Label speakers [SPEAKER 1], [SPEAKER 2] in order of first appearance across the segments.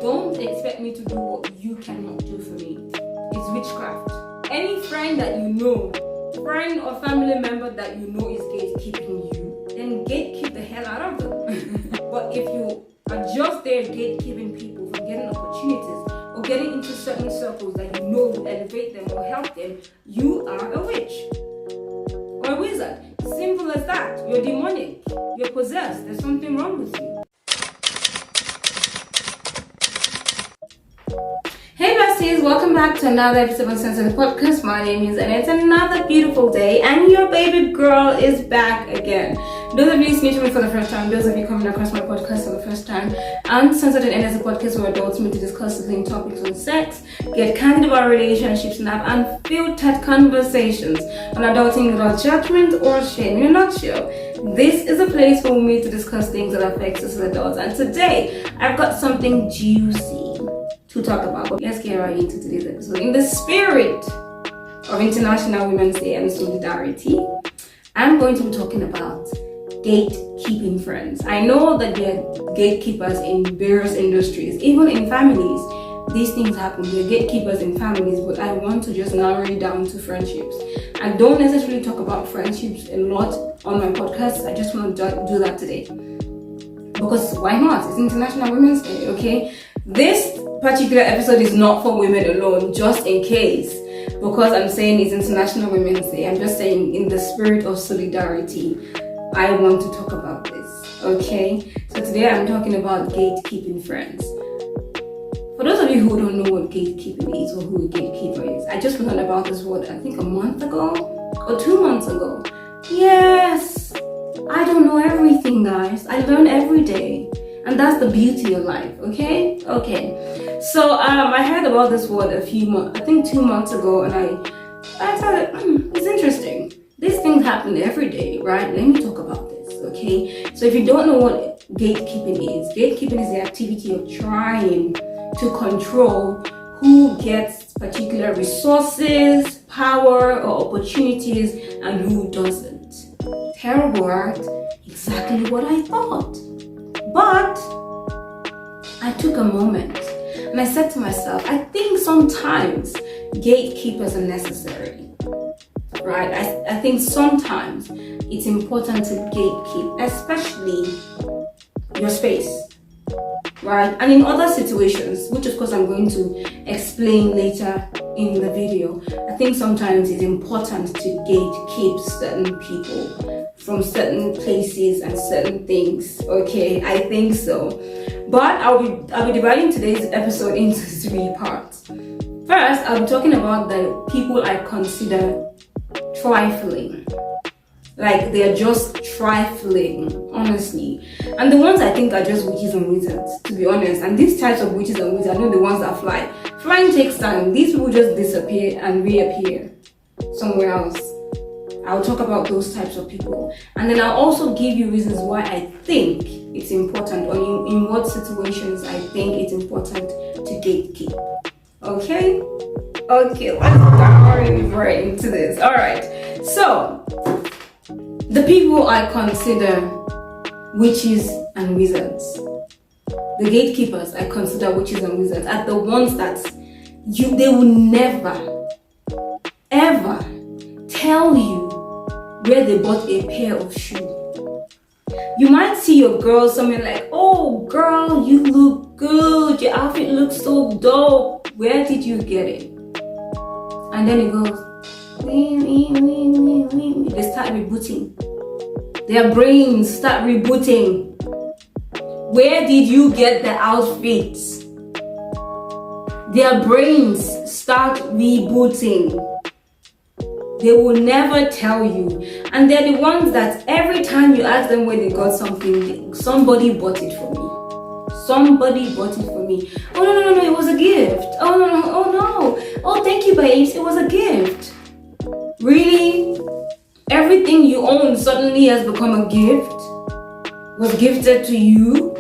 [SPEAKER 1] Don't expect me to do what you cannot do for me. It's witchcraft. Any friend that you know, friend or family member that you know is gatekeeping you, then gatekeep the hell out of them. But if you are just there gatekeeping people from getting opportunities or getting into certain circles that you know will elevate them or help them, you are a witch or a wizard. Simple as that. You're demonic. You're possessed. There's something wrong with you. Hey besties, welcome back to another episode of Uncensored podcast. My name is and it's another beautiful day and your baby girl is back again. Those of you listening to me for the first time, those of you coming across my podcast for the first time, Uncensored is a podcast where adults meet to discuss the same topics on sex, get candid about relationships, and have unfiltered conversations on adulting without judgment or shame. In a nutshell, this is a place where we meet to discuss things that affect us as adults. And today, I've got something juicy to talk about. But let's get right into today's episode. In the spirit of International Women's Day and solidarity, I'm going to be talking about gatekeeping friends. I know that there are gatekeepers in various industries, even in families. These things happen. There are gatekeepers in families, but I want to just narrow it down to friendships. I don't necessarily talk about friendships a lot on my podcast. I just want to do that today. Because why not? It's International Women's Day, okay? This particular episode is not for women alone, just in case. Because I'm saying it's International Women's Day, I'm just saying in the spirit of solidarity, I want to talk about this, okay? So today I'm talking about gatekeeping friends. For those of you who don't know what gatekeeping is or who a gatekeeper is, I just learned about this word, I think a month ago or 2 months ago. Yes, I don't know everything, guys. I learn every day. And that's the beauty of life, okay? Okay. So I heard about this word a few months, I think 2 months ago, and I thought, it's interesting. These things happen every day, right? Let me talk about this, okay? So if you don't know what gatekeeping is the activity of trying to control who gets particular resources, power, or opportunities, and who doesn't. Terrible, right? Exactly what I thought. But I took a moment and I said to myself, I think sometimes gatekeepers are necessary, right? I think sometimes it's important to gatekeep, especially your space, right? And in other situations, which of course I'm going to explain later in the video, I think sometimes it's important to gatekeep certain people from certain places and certain things, okay? I think so. But I'll be dividing today's episode into 3 parts. First, I'll be talking about the people I consider trifling. Like they're just trifling, honestly. And the ones I think are just witches and wizards, to be honest. And these types of witches and wizards are not the ones that fly. Flying takes time. These people just disappear and reappear somewhere else. I'll talk about those types of people. And then I'll also give you reasons why I think it's important, or in what situations I think it's important to gatekeep. Okay? Okay, let's dive right into this. Alright, so the people I consider witches and wizards, the gatekeepers I consider witches and wizards, are the ones that they will never, ever tell you where they bought a pair of shoes. You might see your girl somewhere like, oh girl, you look good, your outfit looks so dope, where did you get it? And then it goes, they start rebooting. Their brains start rebooting. Where did you get the outfits? Their brains start rebooting. They will never tell you. And they're the ones that every time you ask them where they got something, somebody bought it for me. Somebody bought it for me. Oh no, it was a gift. Oh no. Oh, thank you, babes, it was a gift. Really? Everything you own suddenly has become a gift? Was gifted to you?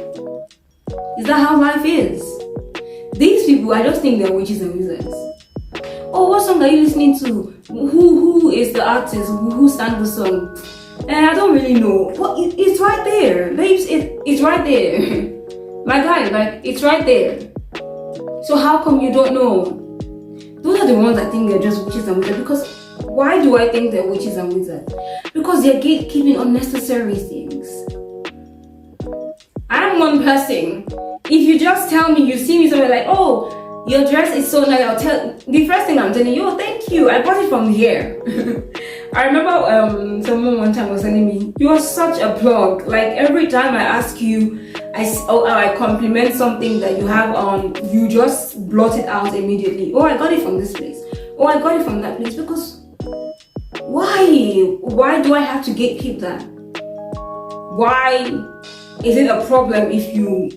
[SPEAKER 1] Is that how life is? These people, I just think they're witches and wizards. Oh, what song are you listening to? Who is the artist? Who sang the song? And I don't really know. Well, it's right there. Babes, it's right there. My guy, like, it's right there. So how come you don't know? Those are the ones I think they're just witches and wizards. Because why do I think they're witches and wizards? Because they're gatekeeping unnecessary things. I'm one person. If you just tell me, you see me somewhere like, oh, your dress is so nice, I'll tell the first thing I'm telling you, oh, thank you, I bought it from here. I remember someone one time was telling me, you are such a plug. Like every time I ask you, I compliment something that you have on, you just blot it out immediately. Oh, I got it from this place. Oh, I got it from that place. Because why do I have to gatekeep that? Why is it a problem if you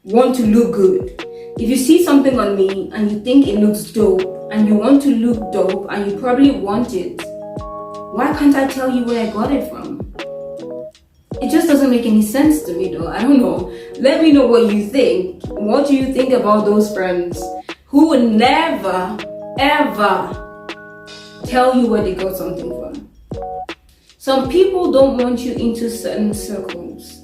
[SPEAKER 1] want to look good? If you see something on me and you think it looks dope and you want to look dope and you probably want it, why can't I tell you where I got it from? It just doesn't make any sense to me though. I don't know. Let me know what you think. What do you think about those friends who would never, ever tell you where they got something from? Some people don't want you into certain circles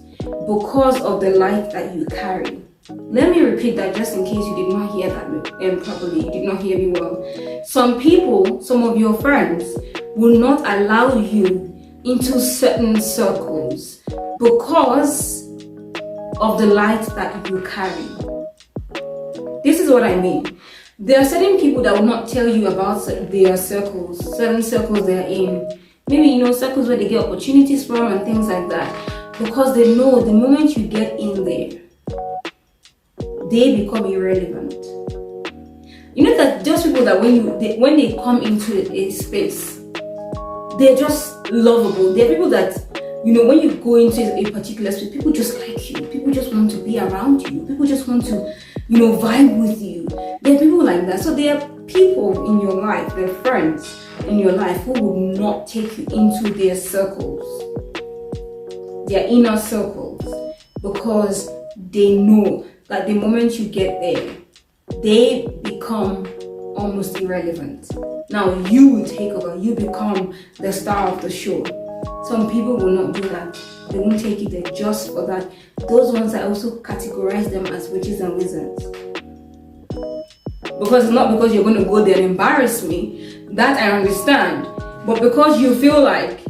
[SPEAKER 1] because of the light that you carry. Let me repeat that just in case you did not hear that properly, you did not hear me well. Some people, some of your friends, will not allow you into certain circles because of the light that you carry. This is what I mean. There are certain people that will not tell you about their circles, certain circles they're in. Maybe, circles where they get opportunities from and things like that. Because they know the moment you get in there, they become irrelevant. That just people that when they come into a space, they're just lovable. They're people that, when you go into a particular space, people just like you. People just want to be around you. People just want to, vibe with you. There are people like that. So there are people in your life, there are friends in your life who will not take you into their circles, their inner circles, because they know that the moment you get there, they become almost irrelevant. Now you take over, you become the star of the show. Some people will not do that. They won't take you there just for that. Those ones, I also categorize them as witches and wizards. Because it's not because you're going to go there and embarrass me, that I understand. But because you feel like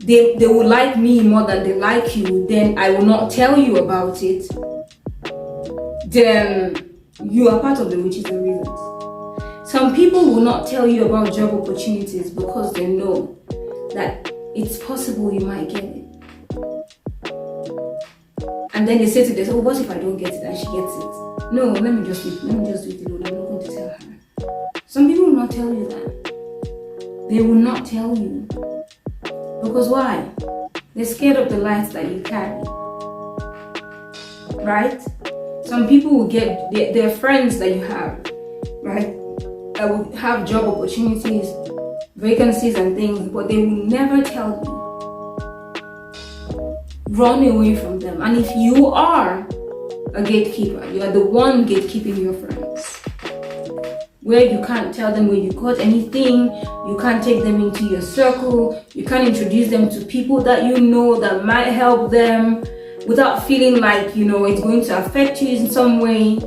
[SPEAKER 1] they will like me more than they like you, then I will not tell you about it. Then you are part of the witches and wizards. Some people will not tell you about job opportunities because they know that it's possible you might get it. And then they say to themselves, what if I don't get it and she gets it? No, let me just do it alone. I'm not going to tell her. Some people will not tell you that. They will not tell you. Because why? They're scared of the lights that you carry. Right? Some people will get their friends that you have, right? That will have job opportunities, vacancies and things, but they will never tell you. Run away from them. And if you are a gatekeeper, you are the one gatekeeping your friends, where you can't tell them where you got anything, you can't take them into your circle, you can't introduce them to people that you know that might help them without feeling like, it's going to affect you in some way,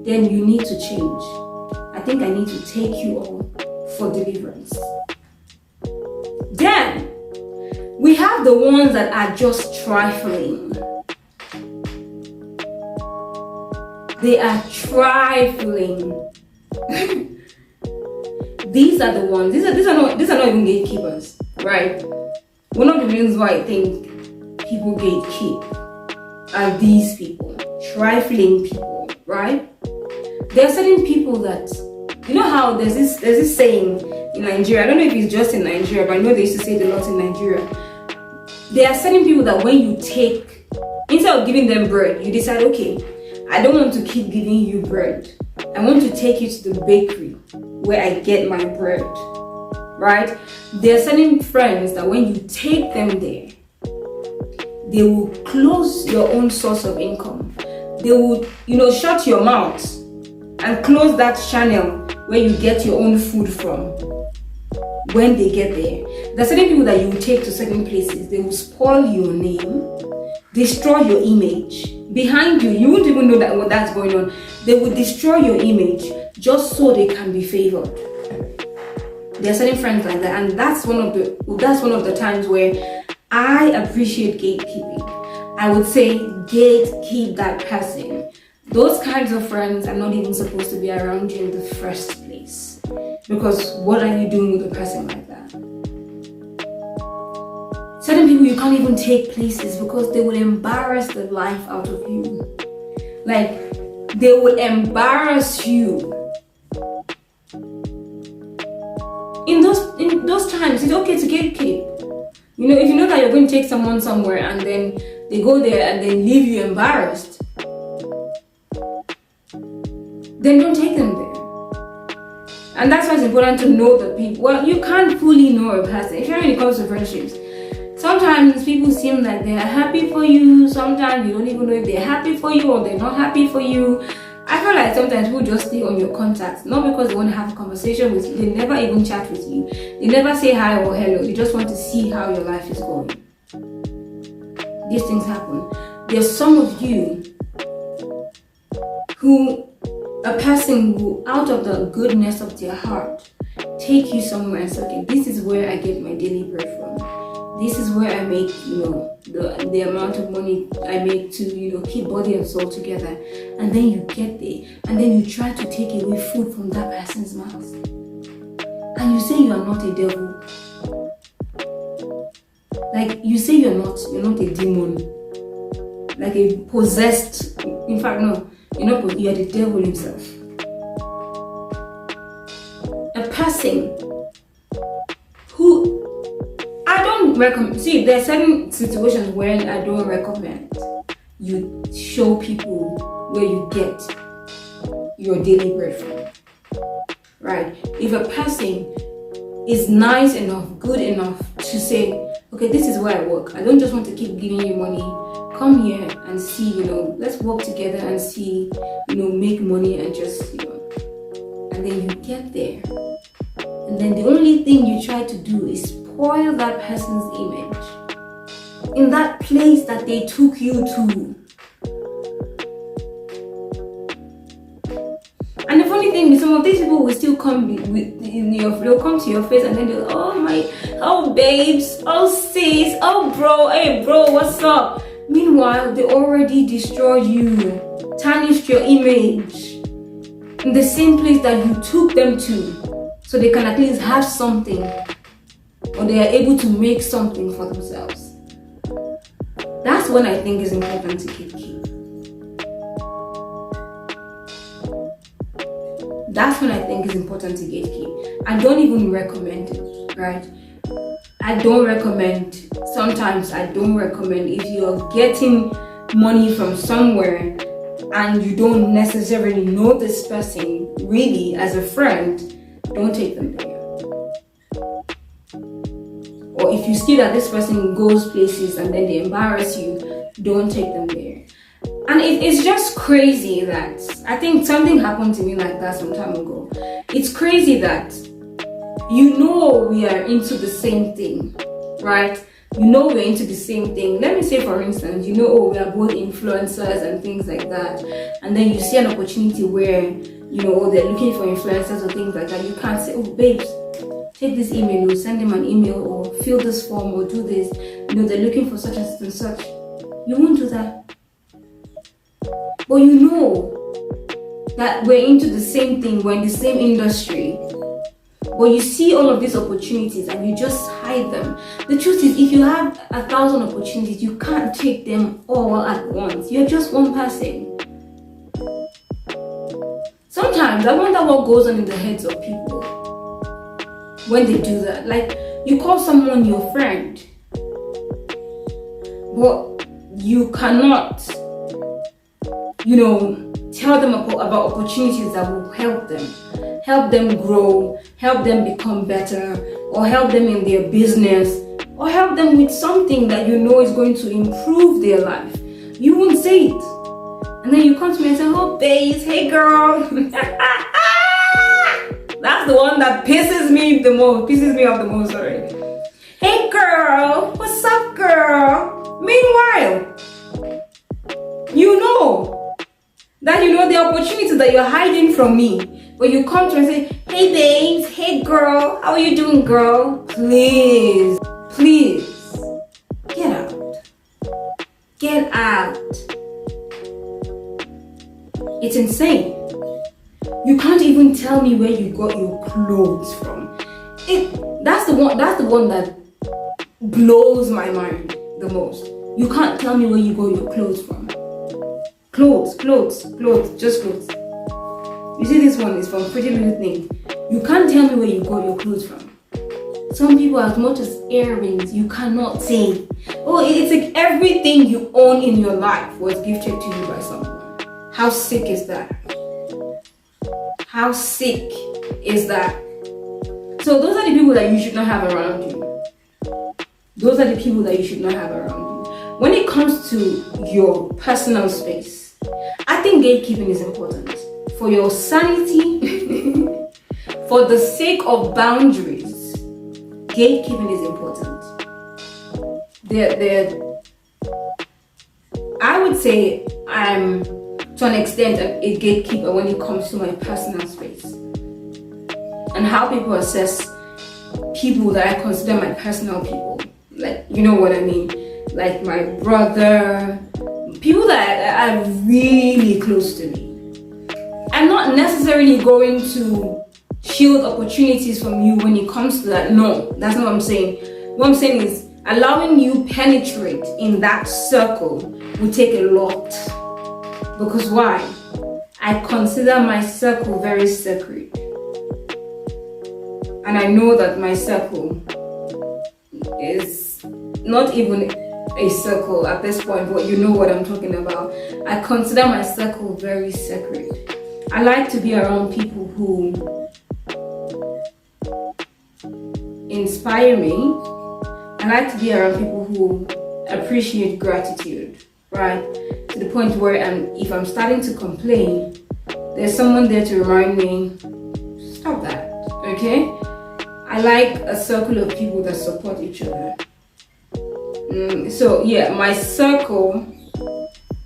[SPEAKER 1] then you need to change. I think I need to take you all for deliverance. Then, we have the ones that are just trifling. They are trifling. These are the ones. These are not even gatekeepers, right? One of the reasons why I think people gatekeep are these people, trifling people, right? There are certain people that, how there's this saying in Nigeria. I don't know if it's just in Nigeria, but I know they used to say it a lot in Nigeria. There are certain people that when you take, instead of giving them bread, you decide, okay, I don't want to keep giving you bread. I want to take you to the bakery where I get my bread, right? There are certain friends that when you take them there, they will close your own source of income. They will, shut your mouth and close that channel where you get your own food from when they get there. There are certain people that you will take to certain places. They will spoil your name. destroy your image. Behind you, you won't even know that what that's going on. They will destroy your image just so they can be favored. There are certain friends like that, and that's one of the times where I appreciate gatekeeping. I would say gatekeep that person. Those kinds of friends are not even supposed to be around you in the first place. Because what are you doing with a person like that? Certain people you can't even take places because they will embarrass the life out of you. Like, they will embarrass you. In those times, it's okay to gatekeep. You know, if you know that you're going to take someone somewhere and then they go there and then leave you embarrassed, then don't take them there. And that's why it's important to know the people. Well, you can't fully know a person, especially when it comes to friendships. Sometimes people seem like they're happy for you. Sometimes you don't even know if they're happy for you or they're not happy for you. I feel like sometimes people just stay on your contacts, not because they want to have a conversation with you. They never even chat with you. They never say hi or hello. They just want to see how your life is going. These things happen. There's some of you who, a person who, out of the goodness of their heart, take you somewhere and say, okay, this is where I get my daily bread from. This is where I make, the amount of money I make to, keep body and soul together. And then you get there, and then you try to take away food from that person's mouth. And you say you are not a devil. Like, you say you're not a demon. Like a possessed, in fact, no, you are the devil himself. A person who I don't recommend. See, there are certain situations where I don't recommend you show people where you get your daily bread from. Right? If a person is nice enough, good enough to say, okay, this is where I work. I don't just want to keep giving you money. Come here and see, let's work together and see, make money and just, and then you get there. And then the only thing you try to do is spoil that person's image in that place that they took you to. And the funny thing is, some of these people will still come they'll come to your face and then they'll, oh babes, oh sis, oh bro, hey bro, what's up? Meanwhile, they already destroyed you, tarnished your image in the same place that you took them to, so they can at least have something, or they are able to make something for themselves. That's when I think it's important to gatekeep. That's when I think it's important to gatekeep. I don't even recommend it, right? Sometimes I don't recommend if you're getting money from somewhere and you don't necessarily know this person really as a friend, don't take them there. Or if you see that this person goes places and then they embarrass you, don't take them there. And it's just crazy that, I think something happened to me like that some time ago. It's crazy that we are into the same thing, right? We're into the same thing. Let me say, for instance, we are both influencers and things like that. And then you see an opportunity where, they're looking for influencers or things like that. You can't say, oh, babes, take this email, or send them an email, or fill this form, or do this. They're looking for such and such. You won't do that. But that we're into the same thing, we're in the same industry. But you see all of these opportunities and you just hide them. The truth is, if you have 1,000 opportunities, you can't take them all at once. You're just one person. Sometimes I wonder what goes on in the heads of people when they do that. Like, you call someone your friend, but you cannot, tell them about opportunities that will help them grow, help them become better, or help them in their business, or help them with something that is going to improve their life. You won't say it. And then you come to me and say, oh babes, hey girl. That's the one that pisses me off the most, sorry. Hey girl, what's up girl? Meanwhile, you know the opportunities that you're hiding from me. But you come to me and say, hey babes, hey girl, how are you doing, girl? Please, get out. Get out. It's insane. You can't even tell me where you got your clothes from. That's the one that blows my mind the most. You can't tell me where you got your clothes from. Clothes, just clothes. You see, this one is from Pretty Little Thing. You can't tell me where you got your clothes from. Some people, as much as earrings, you cannot say. Oh, it's like everything you own in your life was gifted to you by someone. How sick is that? How sick is that? So those are the people that you should not have around you. Those are the people that you should not have around you. When it comes to your personal space, I think gatekeeping is important. For your sanity, for the sake of boundaries, gatekeeping is important. I would say I'm, to an extent, a gatekeeper when it comes to my personal space. And how people assess people that I consider my personal people. Like, you know what I mean? Like my brother, people that are really close to me. I'm not necessarily going to shield opportunities from you when it comes to that. No, that's not what I'm saying. What I'm saying is allowing you penetrate in that circle will take a lot. Because why? I consider my circle very sacred. And I know that my circle is not even a circle at this point, but you know what I'm talking about. I consider my circle very sacred. I like to be around people who inspire me. I like to be around people who appreciate gratitude, right? To the point where if I'm starting to complain, there's someone there to remind me, stop that, okay? I like a circle of people that support each other. So yeah, my circle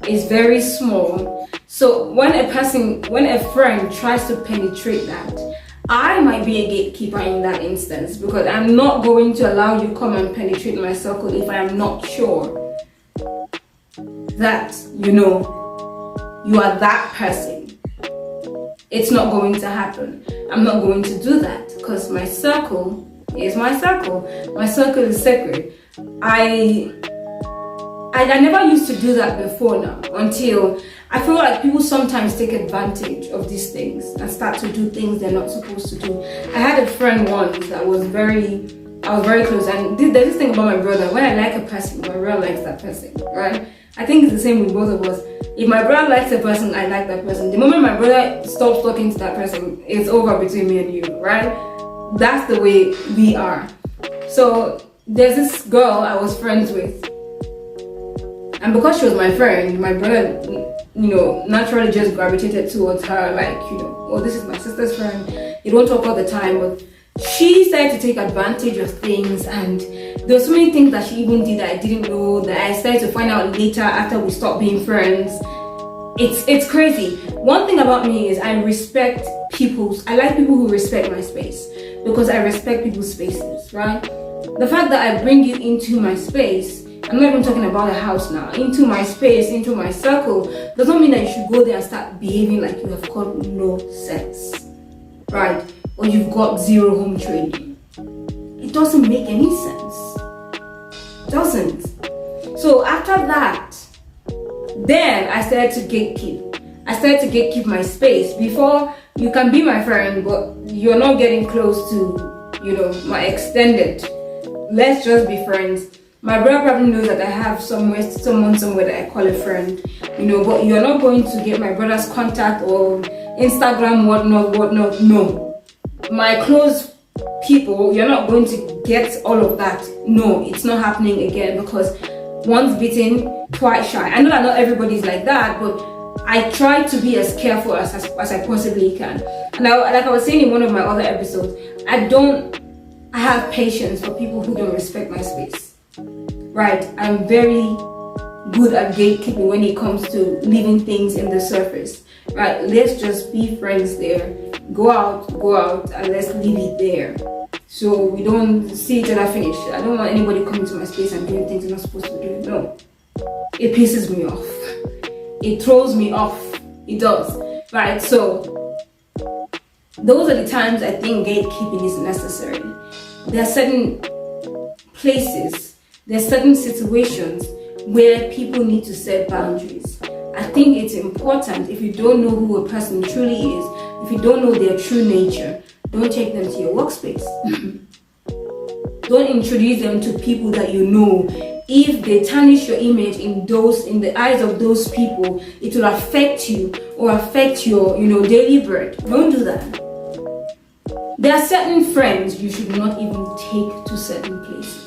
[SPEAKER 1] is very small. So when a friend tries to penetrate that, I might be a gatekeeper in that instance, because I'm not going to allow you come and penetrate my circle if I am not sure that, you are that person. It's not going to happen. I'm not going to do that because my circle is my circle. My circle is sacred. I never used to do that before now, until I feel like people sometimes take advantage of these things and start to do things they're not supposed to do. I had a friend once that I was very close, and there's this thing about my brother. When I like a person, my brother likes that person, right? I think it's the same with both of us. If my brother likes a person, I like that person. The moment my brother stops talking to that person, it's over between me and you, right? That's the way we are. So there's this girl I was friends with, and because she was my friend, my brother, naturally just gravitated towards her, like, oh, this is my sister's friend. You don't talk all the time, but she started to take advantage of things, and there were so many things that she even did that I didn't know, that I started to find out later after we stopped being friends. It's crazy. One thing about me is I like people who respect my space, because I respect people's spaces, right? The fact that I bring you into my space, I'm not even talking about a house now, into my space, into my circle, does not mean that you should go there and start behaving like you have got no sense, right? Or you've got zero home training. It doesn't make any sense. It doesn't. So after that, then I started to gatekeep. I started to gatekeep my space. Before, you can be my friend, but you're not getting close to, my extended. Let's just be friends. My brother probably knows that I have someone somewhere that I call a friend, but you're not going to get my brother's contact or Instagram, whatnot. No. My close people, you're not going to get all of that. No, it's not happening again, because once bitten, twice shy. I know that not everybody's like that, but I try to be as careful as I possibly can. And like I was saying in one of my other episodes, I have patience for people who don't respect my space. Right? I'm very good at gatekeeping when it comes to leaving things in the surface, right? Let's just be friends there. Go out, and let's leave it there. So we don't see each other finish. I don't want anybody coming to my space and doing things they're not supposed to do. No. It pisses me off. It throws me off. It does. Right? So those are the times I think gatekeeping is necessary. There are certain places, there are certain situations where people need to set boundaries. I think it's important, if you don't know who a person truly is, if you don't know their true nature, don't take them to your workspace. Don't introduce them to people that you know. If they tarnish your image in the eyes of those people, it will affect you or affect your daily bread. Don't do that. There are certain friends you should not even take to certain places.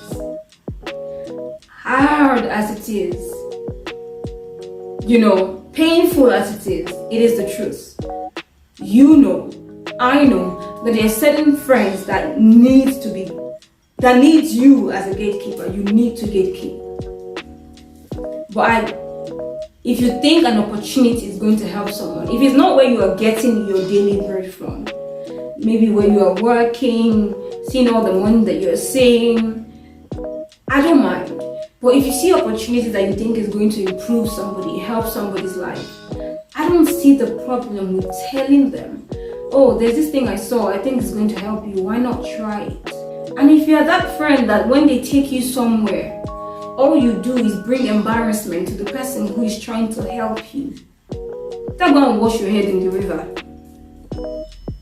[SPEAKER 1] Hard as it is, painful as it is the truth. I know that there are certain friends that needs you as a gatekeeper. You need to gatekeep. But if you think an opportunity is going to help someone, if it's not where you are getting your daily bread from, maybe where you are working, seeing all the money that you're seeing, I don't mind. But if you see opportunities that you think is going to improve somebody, help somebody's life, I don't see the problem with telling them, oh, there's this thing I saw, I think it's going to help you, why not try it? And if you're that friend that when they take you somewhere, all you do is bring embarrassment to the person who is trying to help you, don't go and wash your head in the river.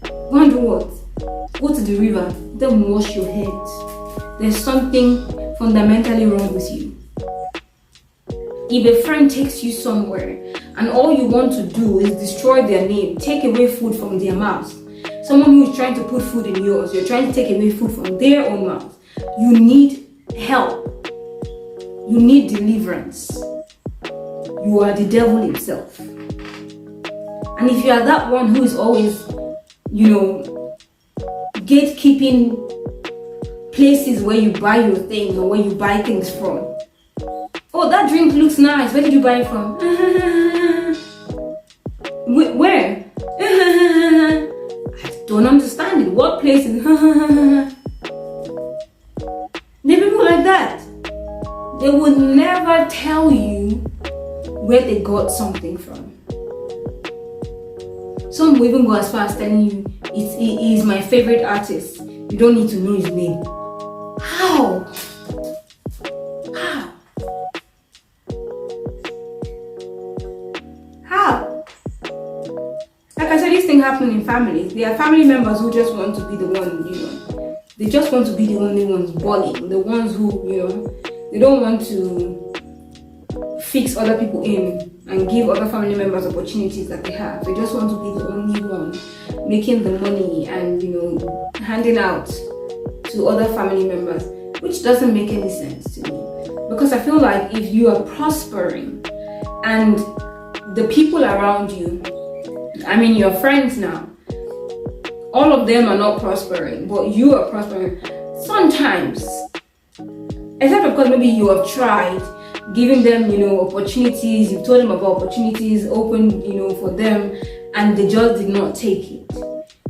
[SPEAKER 1] Go and do what? Go to the river, then wash your head. There's something fundamentally wrong with you. If a friend takes you somewhere and all you want to do is destroy their name, take away food from their mouth, someone who is trying to put food in yours, you're trying to take away food from their own mouth, you need help. You need deliverance. You are the devil himself. And if you are that one who is always, gatekeeping places where you buy your things or where you buy things from. Oh, that drink looks nice. Where did you buy it from? Where? I don't understand it. What places? There are people like that. They would never tell you where they got something from. Some will even go as far as telling you he is my favorite artist. You don't need to know his name. How? Like I said, this thing happens in families. There are family members who just want to be the one, they just want to be the only ones balling, the ones who, they don't want to fix other people in and give other family members opportunities that they have. They just want to be the only one making the money and, handing out to other family members, which doesn't make any sense to me. Because I feel like if you are prospering and the people around you, your friends now, all of them are not prospering, but you are prospering sometimes. Except of course maybe you have tried giving them, opportunities, you've told them about opportunities open, for them, and they just did not take it.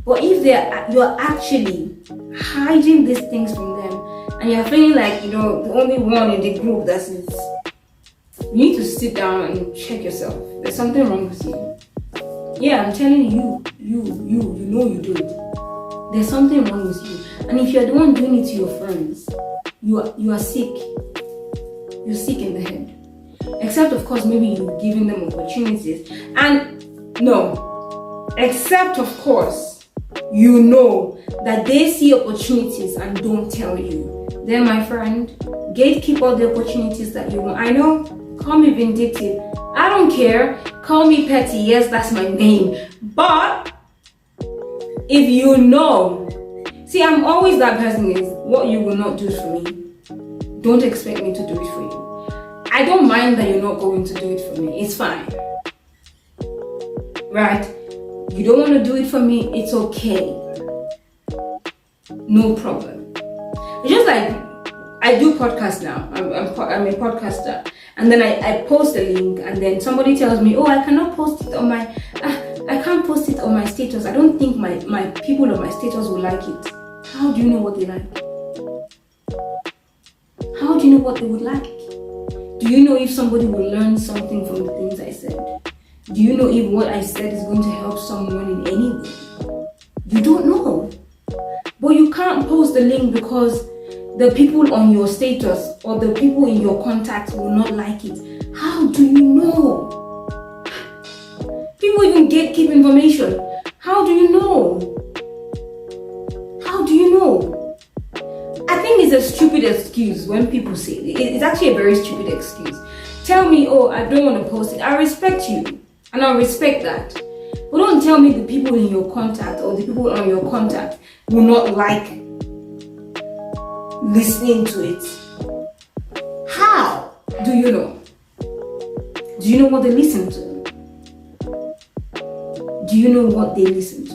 [SPEAKER 1] But if you're actually hiding these things from them, and you're feeling like, the only one in the group that is, you need to sit down and check yourself. There's something wrong with you. Yeah, I'm telling you, you do it. There's something wrong with you. And if you're the one doing it to your friends, you are sick. You're sick in the head. Except of course maybe you're giving them opportunities. And no, except of course that they see opportunities and don't tell you. Then my friend, gatekeep all the opportunities that you want. I know, call me vindictive. I don't care. Call me petty. Yes, that's my name. But if see, I'm always that person is what you will not do for me, don't expect me to do it for you. I don't mind that you're not going to do it for me. It's fine. Right? You don't want to do it for me, it's okay. No problem. It's just like I do podcasts now. I'm a podcaster. and then I post a link, and then somebody tells me, oh, I cannot post it on my, I can't post it on my status. I don't think my people on my status will like it. How do you know what they like? How do you know what they would like? Do you know if somebody will learn something from the things I said? Do you know if what I said is going to help someone in any way? You don't know. But you can't post the link because the people on your status or the people in your contacts will not like it. How do you know? People even gatekeep information. How do you know? How do you know? I think it's a stupid excuse when people say it. It's actually a very stupid excuse. Tell me, oh, I don't want to post it. I respect you, and I respect that. But don't tell me the people in your contact or the people on your contact will not like listening to it. How do you know? Do you know what they listen to? Do you know what they listen to?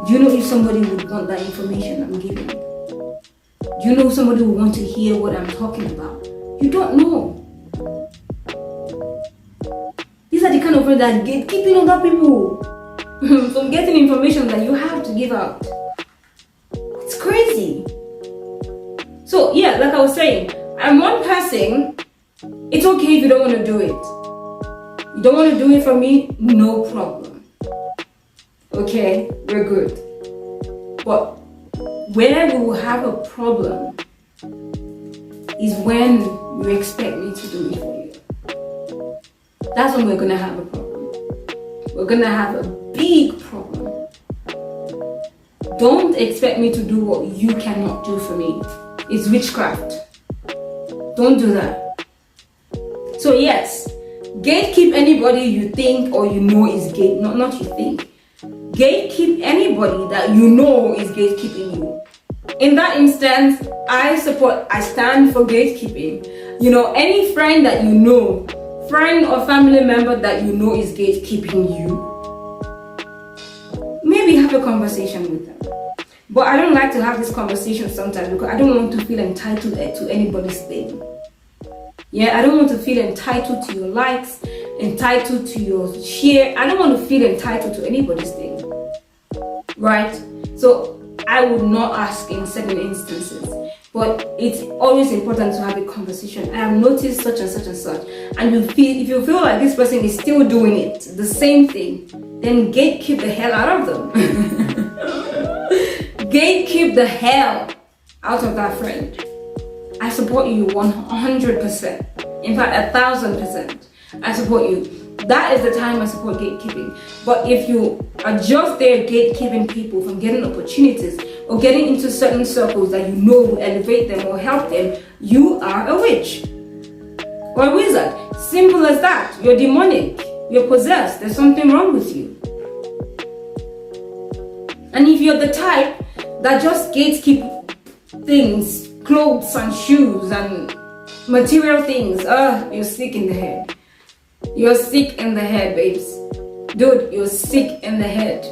[SPEAKER 1] Do you know if somebody would want that information I'm giving? Do you know if somebody would want to hear what I'm talking about? You don't know. These are the kind of friends that gatekeeping other people from getting information that you have to give out. It's crazy. So yeah, like I was saying, I'm one person. It's okay if you don't want to do it. You don't want to do it for me? No problem. Okay, we're good. But where we will have a problem is when you expect me to do it for you. That's when we're gonna have a problem. We're gonna have a big problem. Don't expect me to do what you cannot do for me. It's witchcraft. Don't do that. So yes, gatekeep anybody you think or you know is not you think. Gatekeep anybody that you know is gatekeeping you. In that instance, I stand for gatekeeping. You know, any friend that you know, friend or family member that you know is gatekeeping you, maybe have a conversation with them. But I don't like to have this conversation sometimes because I don't want to feel entitled to anybody's thing. Yeah, I don't want to feel entitled to your likes, entitled to your share. I don't want to feel entitled to anybody's thing. Right? So I would not ask in certain instances. But it's always important to have a conversation. I have noticed such and such and such. And if you feel like this person is still doing it, the same thing, then gatekeep the hell out of them. Gatekeep the hell out of that friend. I support you 100%. In fact, 1,000%. I support you. That is the time I support gatekeeping. But if you are just there gatekeeping people from getting opportunities or getting into certain circles that you know will elevate them or help them, you are a witch or a wizard. Simple as that. You're demonic. You're possessed. There's something wrong with you. And if you're the type that just gatekeep things, clothes and shoes and material things, you're sick in the head. You're sick in the head, babes. Dude, you're sick in the head.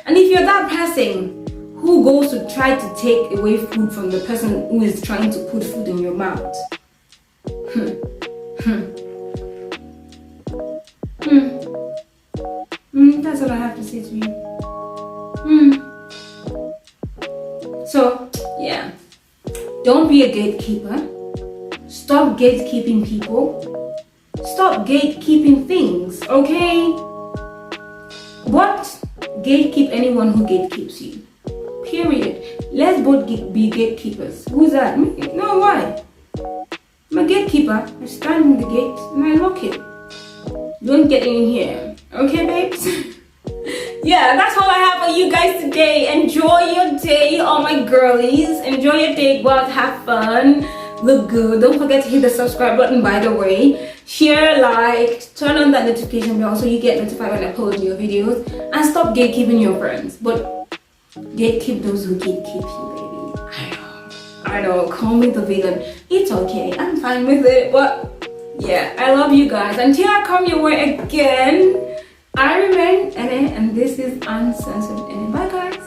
[SPEAKER 1] And if you're that person who goes to try to take away food from the person who is trying to put food in your mouth, that's what I have to say to you. So, yeah. Don't be a gatekeeper. Stop gatekeeping people. Stop gatekeeping things, okay? But gatekeep anyone who gatekeeps you. Period. Let's both be gatekeepers. Who's that? Me? No, why? I'm a gatekeeper. I stand in the gate and I lock it. Don't get in here. Okay, babes? Yeah, that's all I have for you guys today. Enjoy your day, all my girlies. Enjoy your day. Go out, have fun. Look good. Don't forget to hit the subscribe button, by the way. Share, like, turn on that notification bell so you get notified when I post new videos. And stop gatekeeping your friends. But gatekeep those who gatekeep you, baby. I know. Call me the villain. It's okay. I'm fine with it. But yeah, I love you guys. Until I come your way again, I remain Ene, and this is Uncensored. Bye, guys.